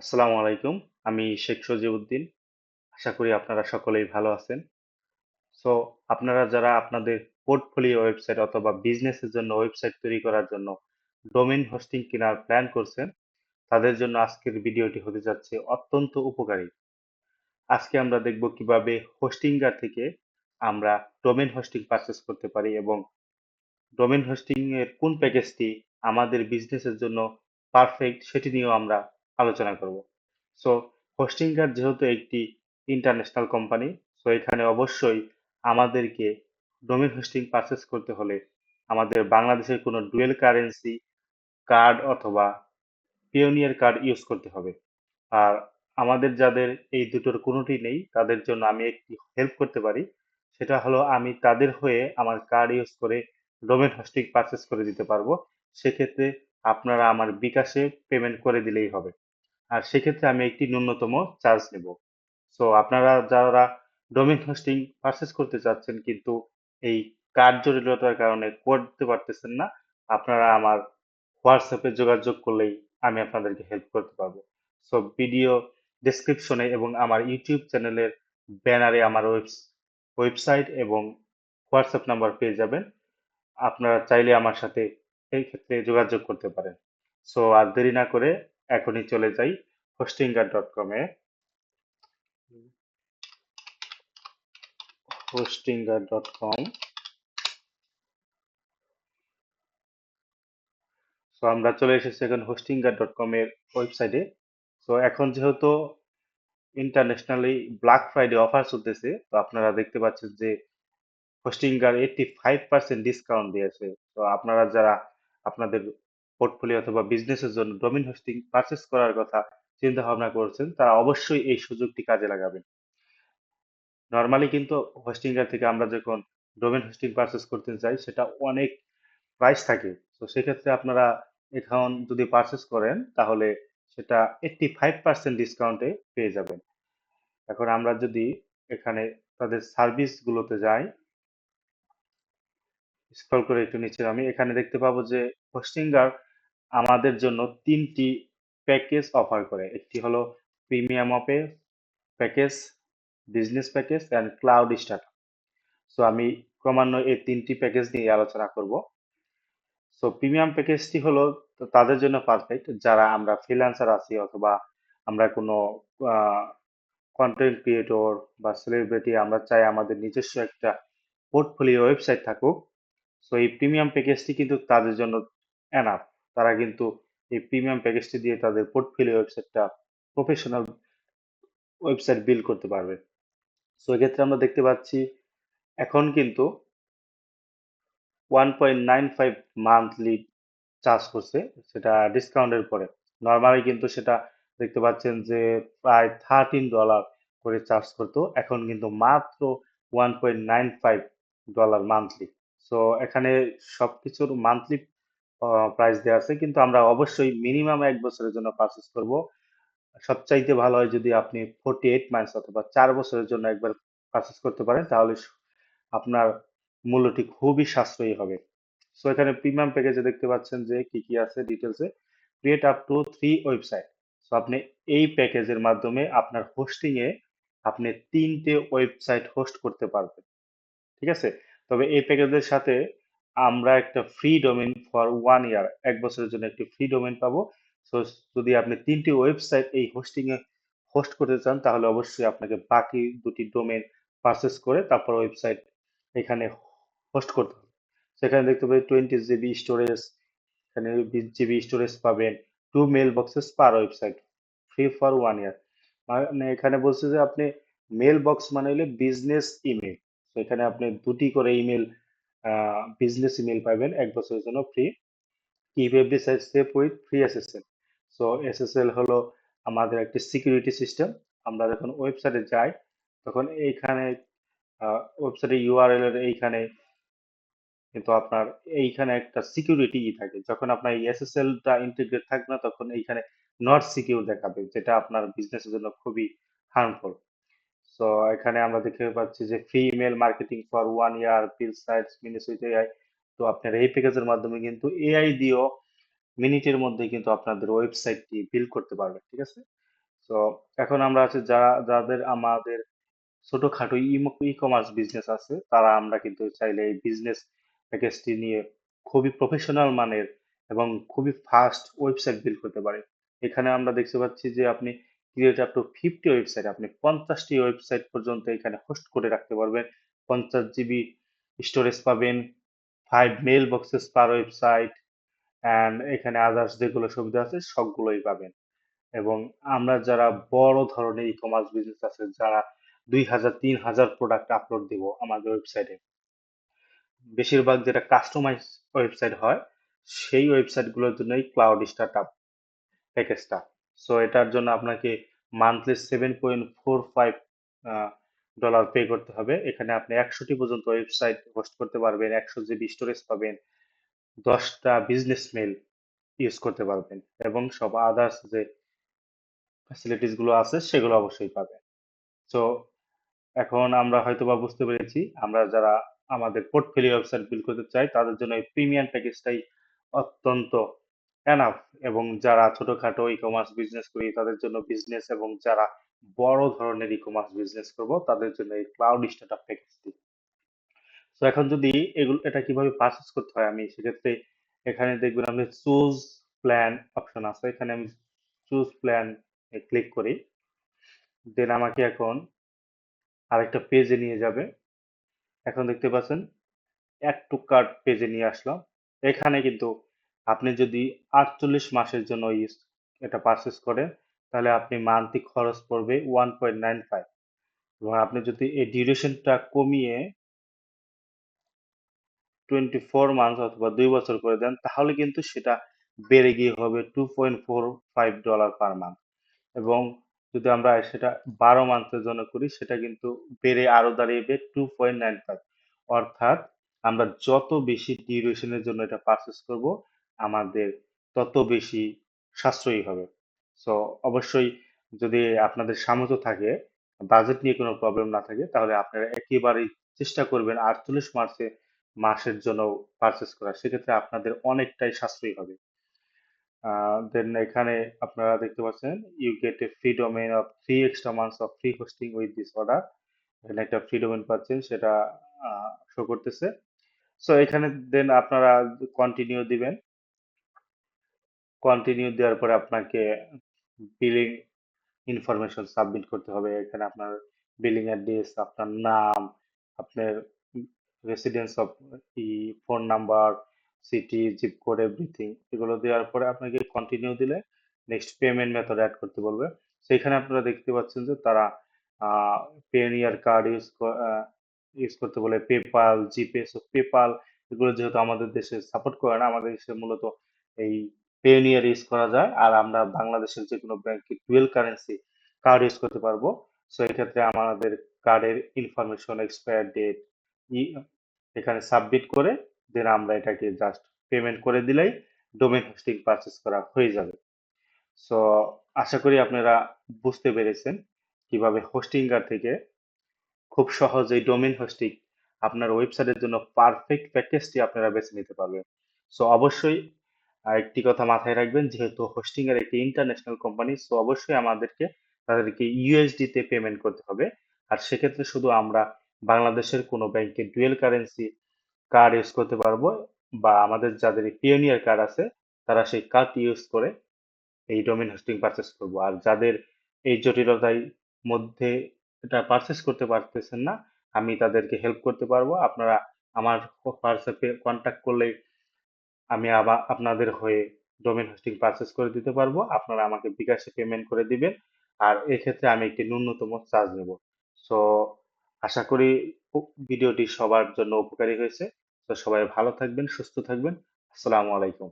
আসসালামু আলাইকুম। আমি শেখ সজিবউদ্দিন। আশা করি আপনারা সকলেই ভালো আছেন। সো আপনারা যারা আপনাদের পোর্টফোলিও ওয়েবসাইট অথবা বিজনেসের জন্য ওয়েবসাইট তৈরি করার জন্য ডোমেইন হোস্টিং কেনার প্ল্যান করছেন, তাদের জন্য আজকের ভিডিওটি হতে যাচ্ছে অত্যন্ত উপকারী। আজকে আমরা দেখব কিভাবে হোস্টিংগার থেকে আমরা ডোমেইন হোস্টিং পারচেজ করতে পারি এবং ডোমেইন হোস্টিং এর কোন প্যাকেজটি আমাদের বিজনেসের জন্য পারফেক্ট সেটি নিয়েও আমরা আলোচনা করব। সো হোস্টিংকার যেহেতু একটি ইন্টারন্যাশনাল কোম্পানি, সো এখানে অবশ্যই আমাদেরকে ডোমেইন হোস্টিং পারচেজ করতে হলে আমাদের বাংলাদেশের কোনো ডুয়েল কারেন্সি কার্ড অথবা পিওনিয়ার কার্ড ইউজ করতে হবে। আর আমাদের যাদের এই দুটোর কোনোটি নেই তাদের জন্য আমি একটি হেল্প করতে পারি। সেটা হলো আমি তাদের হয়ে আমার কার্ড ইউজ করে ডোমেন হোস্টিং পারচেস করে দিতে পারবো। সেক্ষেত্রে আপনারা আমার বিকাশে পেমেন্ট করে দিলেই হবে। আর সেক্ষেত্রে আমি একটি ন্যূনতম চার্জ নেব। সো আপনারা যারা ডোমেন হোস্টিং পারচেস করতে চাচ্ছেন কিন্তু এই কার্ড জটিলতার কারণে করতে পারতেছেন না, আপনারা আমার হোয়াটসঅ্যাপে যোগাযোগ করলেই আমি আপনাদেরকে হেল্প করতে পারবো। সো ভিডিও ডেসক্রিপশনে এবং আমার ইউটিউব চ্যানেলের ব্যানারে আমার ওয়েবসাইট এবং হোয়াটসঅ্যাপ নাম্বার পেয়ে যাবেন। আপনারা চাইলে আমার সাথে এই ক্ষেত্রে যোগাযোগ করতে পারেন। সো আর দেরি না করে এখনই চলে যাই হোস্টিঙ্গার.com-এ। হোস্টিঙ্গার.com। সো আমরা চলে এসেছি এখন হোস্টিঙ্গার.com এর ওয়েবসাইটে। সো এখন যেহেতু ইন্টারন্যাশনালি ব্ল্যাক ফ্রাইডে অফার চলতেছে, তো আপনারা দেখতে পাচ্ছেন যে হোস্টিংকার 85% ডিসকাউন্ট দিয়েছে। তো আপনারা যারা আপনাদের পোর্টফোলিও অথবা বিজনেসের জন্য ডোমেইন হোস্টিং পারচেস করার কথা চিন্তা ভাবনা করছেন, তারা অবশ্যই এই সুযোগটি কাজে লাগাবেন। নর্মালি কিন্তু হোস্টিংকার থেকে আমরা যখন ডোমেইন হোস্টিং পারচেস করতে চাই সেটা অনেক প্রাইস থাকে। তো সেক্ষেত্রে আপনারা এখন যদি পারচেস করেন তাহলে সেটা 85% ডিসকাউন্টে পেয়ে যাবেন। এখন আমরা যদি এখানে তাদের সার্ভিস গুলোতে যাই, স্ক্রল করে একটু নিচে আমি এখানে দেখতে পাবো যে হোস্টিংগার আমাদের জন্য তিনটি প্যাকেজ অফার করে। একটি হলো premium package, business package and cloud start. So আমি ক্রমান্বয়ে এই তিনটি প্যাকেজ নিয়ে আলোচনা করব। সো প্রিমিয়াম প্যাকেজটি হলো তাদের জন্য পারফেক্ট যারা আমরা ফ্রিল্যান্সার আছি অথবা আমরা কোনো কন্টেন্ট ক্রিয়েটর বা সেলিব্রিটি, আমরা চাই আমাদের নিজস্ব একটা পোর্টফোলিও ওয়েবসাইট থাকুক। সো এই প্রিমিয়াম প্যাকেজটি কিন্তু তাদের জন্য এনাফ। তারা কিন্তু এই প্রিমিয়াম প্যাকেজটি দিয়ে তাদের পোর্টফোলিও ওয়েবসাইটটা প্রফেশনাল ওয়েবসাইট বিল্ড করতে পারবে। সো এক্ষেত্রে আমরা দেখতে পাচ্ছি এখন কিন্তু 1.95 মান্থলি চার্জ করছে, সেটা ডিসকাউন্টের পরে। নর্মালি কিন্তু সেটা দেখতে পাচ্ছেন যে প্রায় $13 করে চার্জ করতো, এখন কিন্তু মাত্র 1.95 মান্থলি। সো এখানে সবকিছুর মান্থলি প্রাইস দেওয়া আছে, কিন্তু আমরা অবশ্যই মিনিমাম 1 বছরের জন্য পারচেস করব। সবচাইতে ভালো হয় যদি আপনি 48 মান্থস অথবা 4 বছরের জন্য একবার পারচেস করতে পারেন, তাহলে আপনার মূল্যটি খুবই সাশ্রয়ী হবে। সো এখানে প্রিমিয়াম প্যাকেজে দেখতে পাচ্ছেন যে কি কি আছে ডিটেলসে। Create up to 3 website. So আপনি এই প্যাকেজের মাধ্যমে আপনার হোস্টিং এ আপনি 3টে ওয়েবসাইট হোস্ট করতে পারবেন। ঠিক আছে? তবে এই প্যাকেজের সাথে আমরা একটা ফ্রি ডোমেইন ফর 1 ইয়ার, 1 বছরের জন্য একটি ফ্রি ডোমেইন পাবো। সো যদি আপনি 3টি ওয়েবসাইট এই হোস্টিং এ হোস্ট করতে চান তাহলে অবশ্যই আপনাকে বাকি দুটি ডোমেইন পারচেস করে তারপর ওয়েবসাইট এখানে হোস্ট করতে হবে। সেখানে দেখতে পাবেন 20 GB স্টোরেজ, এখানে 20 GB স্টোরেজ পাবেন, 2 mail boxes per website, free for 1 year. মানে এখানে বলছে যে আপনি মেল বক্স মানে হলে বিজনেস ইমেল। তো এখানে আপনি দুটি করে ইমেল, বিজনেস ইমেল পাবেন 1 বছরের জন্য free. Keep every safe with free SSL. So SSL হলো আমাদের একটি সিকিউরিটি সিস্টেম। আমরা যখন ওয়েবসাইটে যাই তখন এইখানে ওয়েবসাইটের ইউআরএল এর এইখানে কিন্তু আপনার এইখানে একটা সিকিউরিটি থাকে। যখন আপনার এই এসএসএল টা ইন্টিগ্রেট থাকবে না তখন এইখানে নট সিকিউর দেখাবে, যেটা আপনার বিজনেসের জন্য খুবই হার্মফুল। সো এখানে আমরা দেখতে পাচ্ছি যে free email marketing for 1 year, bill sites minutes with AI. তো আপনার এই প্যাকেজের মাধ্যমে কিন্তু এআই দিয়েও মিনিটের মধ্যে কিন্তু আপনাদের ওয়েবসাইটটি বিল্ড করতে পারবেন। ঠিক আছে? তো এখন আমরা আছে যারা যাদের আমাদের ছোটখাটো ই কমার্স বিজনেস আছে, তারা আমরা কিন্তু চাইলে এই বিজনেস প্যাকেজটি নিয়ে খুবই প্রফেশনাল মানের এবং খুবই ফাস্ট ওয়েবসাইট বিল্ড করতে পারি। এখানে আমরা দেখতে পাচ্ছি যে আপনি ক্রিয়েট আপ টু 50 ওয়েবসাইট, আপনি 50টি ওয়েবসাইট পর্যন্ত এখানে হোস্ট করে রাখতে পারবেন। 50 জিবি স্টোরেজ পাবেন, 5 mail boxes per website, and এখানে আদার্স যেগুলো সুবিধা আছে সবগুলোই পাবেন। এবং আমরা যারা বড় ধরনের ই কমার্স বিজনেস আছে, যারা 2,000 3,000 প্রোডাক্ট আপলোড দিব আমাদের ওয়েবসাইটে, বেশিরভাগ যেটা কাস্টমাইজ ওয়েবসাইট হয়, সেই ওয়েবসাইট গুলোর জন্য এই ক্লাউড স্টার্টআপ প্যাকেজটা। সো এটার জন্য আপনাকে মান্থলি $7.45 পে করতে হবে। এখানে আপনি 100টি পর্যন্ত ওয়েবসাইট হোস্ট করতে পারবেন, 100 জিবি স্টোরেজ পাবেন, 10টা বিজনেস মেল ইউজ করতে পারবেন, এবং সব আদার্স যে ফ্যাসিলিটিস গুলো আছে সেগুলো অবশ্যই পাবেন। তো এখন আমরা হয়তোবা বুঝতে পেরেছি, আমরা যারা আমাদের পোর্টফোলিও ওয়েবসাইট বিল্ড করতে চাই তাদের জন্য এই প্রিমিয়াম প্যাকেজটাই অত্যন্ত এনাফ। এবং যারা ছোটখাটো ই কমার্স বিজনেস করি তাদের জন্য বিজনেস, এবং যারা বড় ধরনের ই কমার্স বিজনেস করব তাদের জন্য এই ক্লাউড স্টার্টআপ প্যাকেজটি। তো এখন যদি এটা কিভাবে পারচেস করতে হয়, আমি সেক্ষেত্রে এখানে দেখবেন আপনি চুজ প্ল্যান অপশন আছে, এখানে আমি চুজ প্ল্যান ক্লিক করি। দেন আমাকে এখন আরেকটা পেজে নিয়ে যাবে। এখন দেখতে পাচ্ছেন অ্যাড টু কার্ট পেজে নিয়ে আসলাম। এখানে কিন্তু আপনি যদি 48 মাসের জন্য এটা পারচেস করেন, তাহলে আপনি মান্থলি খরচ পড়বে 1.95। এবং আপনি যদি এই ডিউরেশনটা কমিয়ে 24 মান্থ অথবা 2 বছর করে দেন, তাহলে কিন্তু সেটা বেড়ে গিয়ে হবে $2.45 পার মান্থ। এবং যদি আমরা সেটা 12 মান্থের জন্য করি, সেটা কিন্তু বেড়ে আরো দাঁড়িয়ে 2.95। অর্থাৎ আমরা যত বেশি ডিউরেশনের জন্য এটা পারচেস করব, আমাদের তত বেশি সাশ্রয়ী হবে। সো অবশ্যই যদি আপনাদের সামর্থ্য থাকে, বাজেট নিয়ে কোনো প্রবলেম না থাকে, তাহলে আপনারা একেবারেই চেষ্টা করবেন 48 মাসের জন্য পারচেস করা, সেক্ষেত্রে আপনাদের অনেকটাই সাশ্রয়ী হবে। দেন এখানে আপনারা দেখতে পাচ্ছেন you get a free domain of 3 extra months of free hosting with this order. এখানে একটা ফ্রি ডোমেইন পাচ্ছেন, সেটা শো করতেছে। সো এখানে দেন আপনারা কন্টিনিউ দিবেন। কন্টিনিউ দেওয়ার পরে আপনাকে বিলিং ইনফরমেশন সাবমিট করতে হবে। এখানে আপনার বিলিং অ্যাড্রেস, আপনার নাম, আপনার residence of phone number, city, zip code, everything এগুলো দেওয়ার পরে আপনাকে কন্টিনিউ দিলে নেক্সট পেমেন্ট মেথড অ্যাড করতে বলবে। সেখানে আপনারা দেখতে পাচ্ছেন যে তারা পেনিয়ার কার্ড ইউজ করতে বলে, পেপাল, জিপে। সো পেপাল এগুলো যেহেতু আমাদের দেশে সাপোর্ট করে না, আমাদের দেশে মূলত এই পেনিয়ার ইউজ করা যায়। আর আমরা বাংলাদেশের যে কোনো ব্যাংকে ডুয়েল কারেন্সি কার্ড ইউজ করতে পারবো। সো এক্ষেত্রে আমাদের কার্ডের ইনফরমেশন, এক্সপায়ার ডেট এখানে সাবমিট করে দেন আমরা এটাকে জাস্ট পেমেন্ট করে দিলেই ডোমেন হোস্টিং পারচেস করা হয়ে যাবে। সো আশা করি আপনারা বুঝতে পেরেছেন কিভাবে হোস্টিংগার থেকে খুব সহজেই ডোমেন হোস্টিং আপনার ওয়েবসাইটের জন্য পারফেক্ট প্যাকেজটি আপনারা বেছে নিতে পারবেন। সো অবশ্যই একটি কথা মাথায় রাখবেন, যেহেতু হোস্টিং এর একটি ইন্টারন্যাশনাল কোম্পানি, সো অবশ্যই তাদেরকে ইউএসডি তে পেমেন্ট করতে হবে। আর সেক্ষেত্রে শুধু আমরা বাংলাদেশের কোনো ব্যাংকে ডুয়েল কারেন্সি কার্ড ইউজ করতে পারবো, বা আমাদের যাদের পিওনিয়ার কার্ড আছে তারা সেই কার্ড ইউজ করে এই ডোমেন হোস্টিং পারচেস করব। আর যাদের এই জটিলতার মধ্যে এটা পারচেস করতে পারতেছেন না, আমি তাদেরকে হেল্প করতে পারবো। আপনারা আমার হোয়াটসঅ্যাপে কন্ট্যাক্ট করলে আমি আবার আপনাদের হয়ে ডোমেন হোস্টিং পারচেস করে দিতে পারবো। আপনারা আমাকে বিকাশে পেমেন্ট করে দিবেন, আর এক্ষেত্রে আমি একটি ন্যূনতম চার্জ নেব। সো আশা করি ভিডিওটি সবার জন্য উপকারী হয়েছে। তো সবাই ভালো থাকবেন, সুস্থ থাকবেন। আসসালামু আলাইকুম।